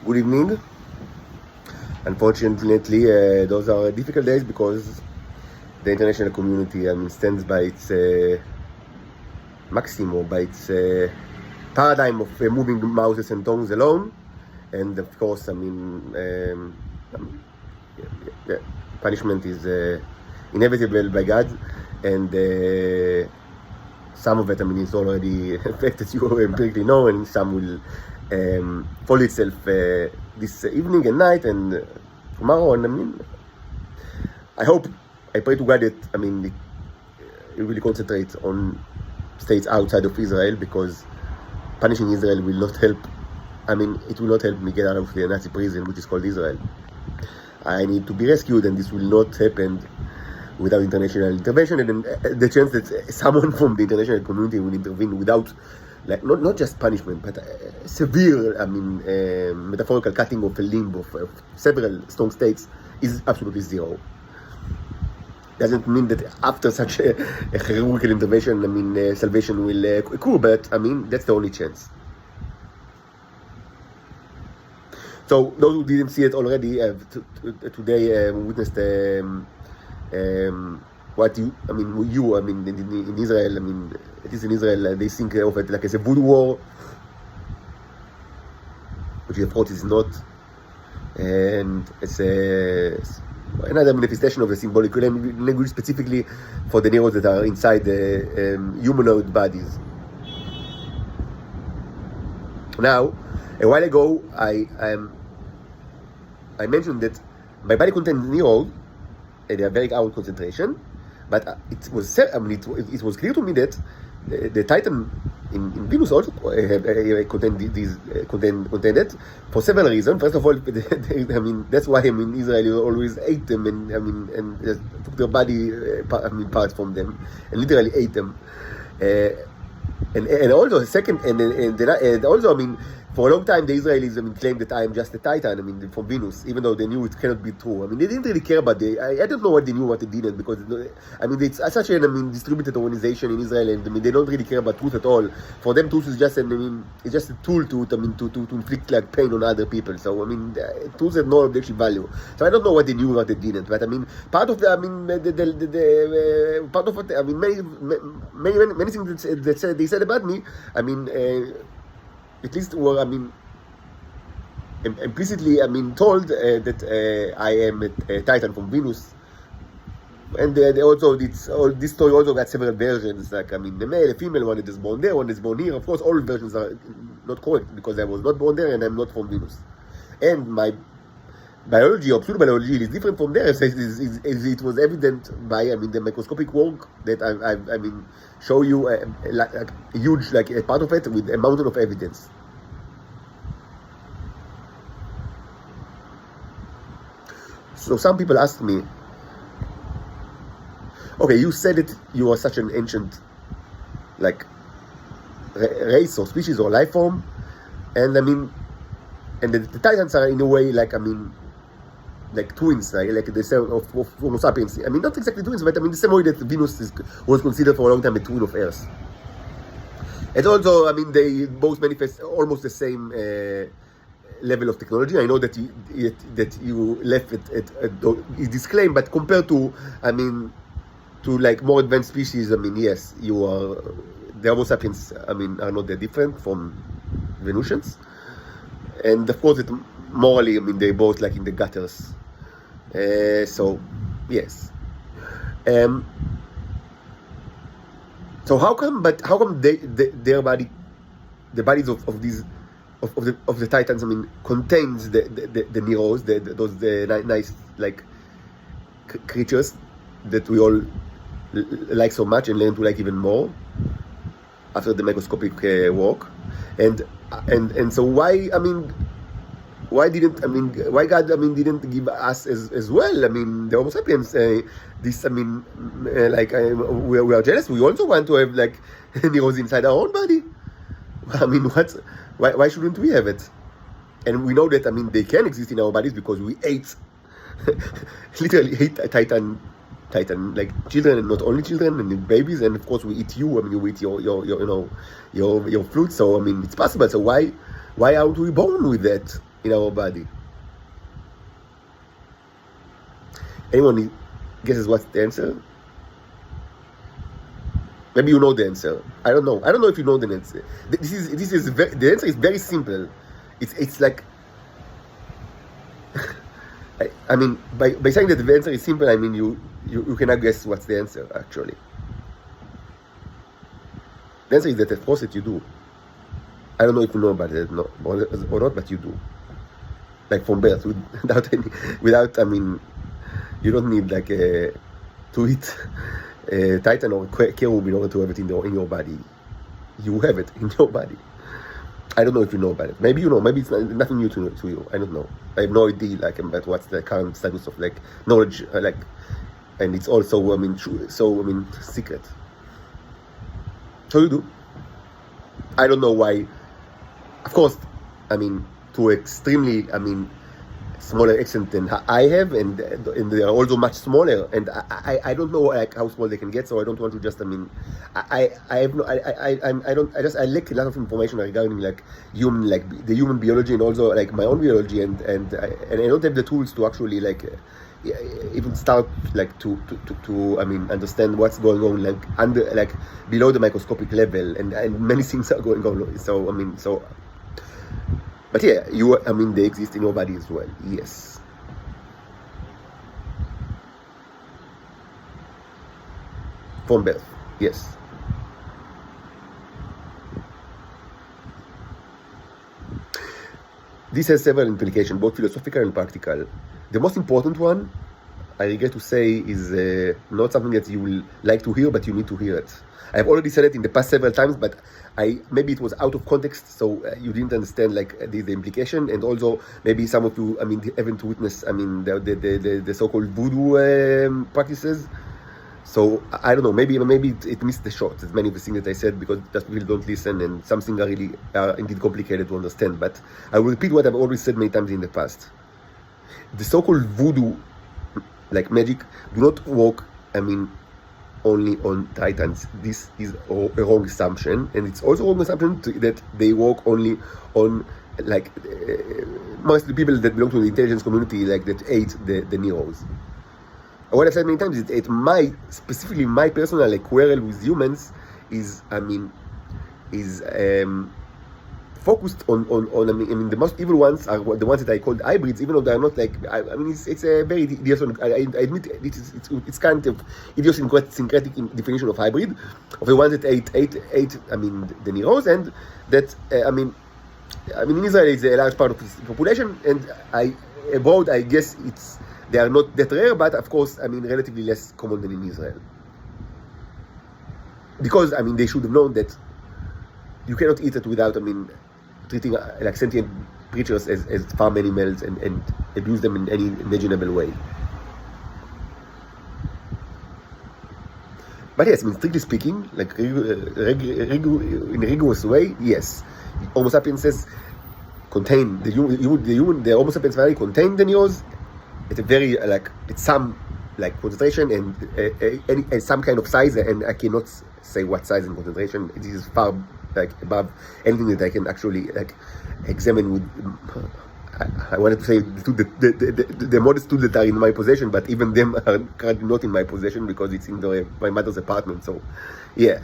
Good evening. Unfortunately, those are difficult days because the international community stands by its maxim or by its paradigm of moving mouths and tongues alone. And of course, punishment is inevitable by God, and some of it, is already affected you empirically know, and some will follow itself this evening and night and tomorrow. And I pray to God that it really concentrates on states outside of Israel, because punishing Israel will not help. It will not help me get out of the Nazi prison, which is called Israel. I need to be rescued, and this will not happen without international intervention, and the chance that someone from the international community will intervene without, not just punishment, but severe, metaphorical cutting of a limb of several strong states is absolutely zero. Doesn't mean that after such a heroic intervention, salvation will occur, but that's the only chance. So those who didn't see it already today witnessed what in Israel, it is in Israel, they think of it like as a voodoo war, which of course is not, and it's another manifestation of the symbolic language, specifically for the neurons that are inside the humanoid bodies. Now, a while ago, I mentioned that my body contains neurons, and they are very high concentration, but it was clear to me that the Titan in Venus also contained it for several reasons. First of all, that's why Israel always ate them and just took their body parts from them and literally ate them. And also second, and also for a long time the Israelis claimed that I am just a Titan from Venus, even though they knew it cannot be true. They didn't really care about I don't know what they knew, what they didn't, because it's such a distributed organization in Israel, and they don't really care about truth at all. For them, truth is just it's just a tool to inflict pain on other people. So truth has no objective value. So I don't know what they knew, what they didn't. But part of the part of what many things that they said about me, at least were implicitly told that I am a Titan from Venus. And they also this story also got several versions, the male, the female, one that is born there, one that is born here. Of course, all versions are not correct, because I was not born there and I'm not from Venus. And my biology or pseudobiology is different from theirs, as it was evident by the microscopic work that I show you a huge a part of it with a mountain of evidence. So some people ask me, okay, you said that you are such an ancient race or species or life form, and and the Titans are in a way twins, like the same of Homo sapiens. Not exactly twins, but the same way that Venus was considered for a long time a twin of Earth. And also, they both manifest almost the same level of technology. I know that you left it at this claim, but compared to more advanced species, yes, you are. The Homo sapiens, are not that different from Venusians, and of course, morally, they're both in the gutters. So, yes. So how come their body, the bodies of these of the Titans, contains the Neros, those nice creatures that we all like so much and learn to like even more after the microscopic work, and so why why God didn't give us as well the Homo sapiens this we are jealous. We also want to have Neros inside our own body. Why shouldn't we have it? And we know that they can exist in our bodies because we ate literally ate Titan children, and not only children, and babies, and of course we eat you. You eat your fruit. So it's possible. So why aren't we born with that? in our body? Anyone guesses what's the answer? Maybe you know the answer. I don't know. I don't know if you know the answer. The answer is very simple. It's like I mean by saying that the answer is simple, I mean you cannot guess what's the answer actually. The answer is that of course that you do. I don't know if you know about it or not, but you do. Like from birth, without I mean, you don't need like to eat Titan or Kerub in order to have it in your body. You have it in your body. I don't know if you know about it. Maybe you know. Maybe it's nothing new to you. I don't know. I have no idea like about what's the current status of like knowledge like, and it's also I mean secret. So you do. I don't know why. Of course, I mean to extremely smaller extent than I have, and they are also much smaller, and I don't know like how small they can get, so I don't want to just I have no I lack a lot of information regarding like the human biology and also like my own biology, and I don't have the tools to actually like even start like to understand what's going on like under like below the microscopic level, and many things are going on. So but yeah, they exist in your body as well. Yes. From birth. Yes. This has several implications, both philosophical and practical. The most important one, I regret to say, is not something that you will like to hear, but you need to hear it. I've already said it in the past several times, but maybe it was out of context, so you didn't understand like the implication, and also maybe some of you haven't witnessed the so-called voodoo practices. So I don't know, maybe it missed the shot, as many of the things that I said, because just people don't listen, and some things are really indeed complicated to understand. But I will repeat what I've always said many times in the past. The so-called voodoo, like magic, do not work only on Titans. This is a wrong assumption, and it's also a wrong assumption that they work only on like most of the people that belong to the intelligence community, like that ate the Neros. What I've said many times is that specifically my personal like quarrel with humans is focused on the most evil ones are the ones that I called hybrids, even though they are not like it's a very I admit it's kind of idiosyncratic definition of hybrid, of the ones that ate the Neros, and that in Israel is a large part of the population, and abroad I guess they are not that rare, but of course relatively less common than in Israel, because they should have known that you cannot eat it without treating like sentient creatures as farm animals and abuse them in any imaginable way. But yes, strictly speaking, like in a rigorous way, yes, Homo sapiens contain the Homo sapiens family contain the Neos at a very at some concentration and some kind of size, and I cannot say what size and concentration. It is far above anything that I can actually examine with. I wanted to say the modest tools that are in my possession, but even them are currently not in my possession because it's in my mother's apartment. So, yeah.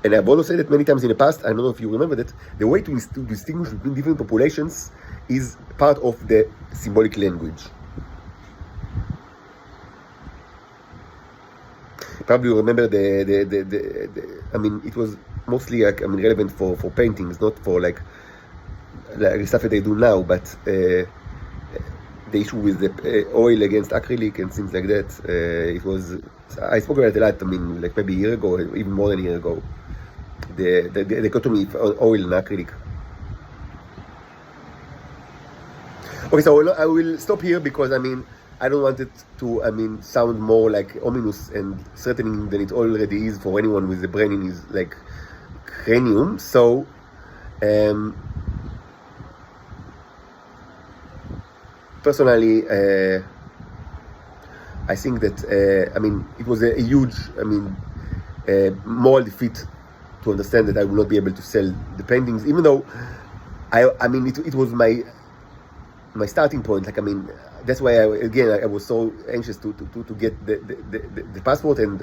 And I've also said it many times in the past, I don't know if you remember that, the way to distinguish between different populations is part of the symbolic language. Probably you remember it was mostly relevant for paintings, not for like the stuff that they do now, but the issue with the oil against acrylic and things like that. I spoke about it a lot, maybe a year ago, or even more than a year ago. The dichotomy of oil and acrylic. Okay, so I will stop here because I don't want it to sound more like ominous and threatening than it already is for anyone with a brain in his cranium. So personally, I think that it was a huge moral defeat to understand that I will not be able to sell the paintings, even though I mean it was my starting point. Like, I mean, that's why I was so anxious to get the passport, and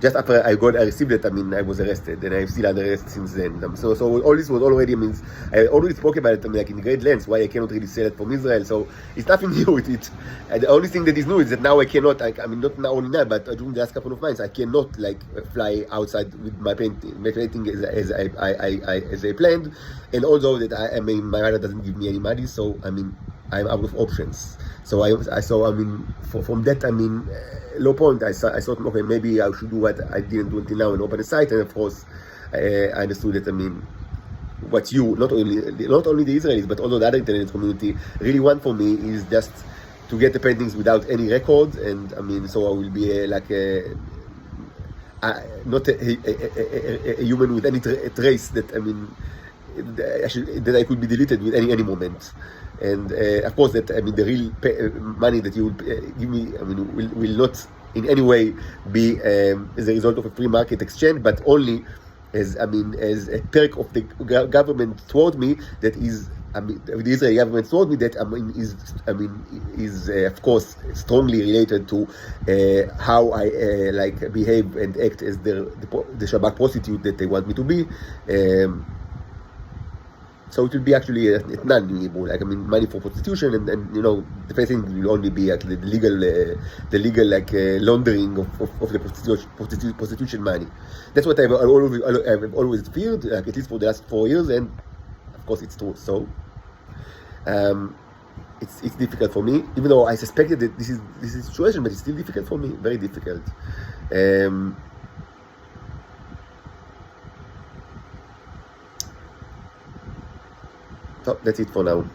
just after I received it, I mean, I was arrested, and I'm still under arrest since then. So all this was already, I mean, I already spoke about it, I mean, like in great lengths, why I cannot really sell it from Israel. So it's nothing new. The only thing that is new is that now I cannot, I mean, not now only now, but during the last couple of months, I cannot like fly outside with my painting as I planned. And although that I mean, my mother doesn't give me any money, so I mean, I'm out of options. So I mean, from that, I mean, low point, I thought, okay, maybe I should do what I didn't do until now and open a site. And of course, I understood that, I mean, what you, not only the Israelis, but also the other internet community really want for me is just to get the paintings without any records. And I mean, so I will be not a human with any trace that, I mean, that I could be deleted with any moment. And of course, that, I mean, the real money that you will give me, I mean, will not in any way be as a result of a free market exchange, but only as, I mean, as a perk of the government toward me, that is, I mean, the Israeli government told me that, is of course strongly related to how I like behave and act as the Shabak prostitute that they want me to be. So it will be actually a non-renewable, like, I mean, money for prostitution, and you know, the first thing will only be like the legal like laundering of the prostitution money. That's what I've always feared, like, at least for the last 4 years, and of course it's true. So it's difficult for me, even though I suspected that this is the situation, but it's still difficult for me, very difficult. So that's it for now.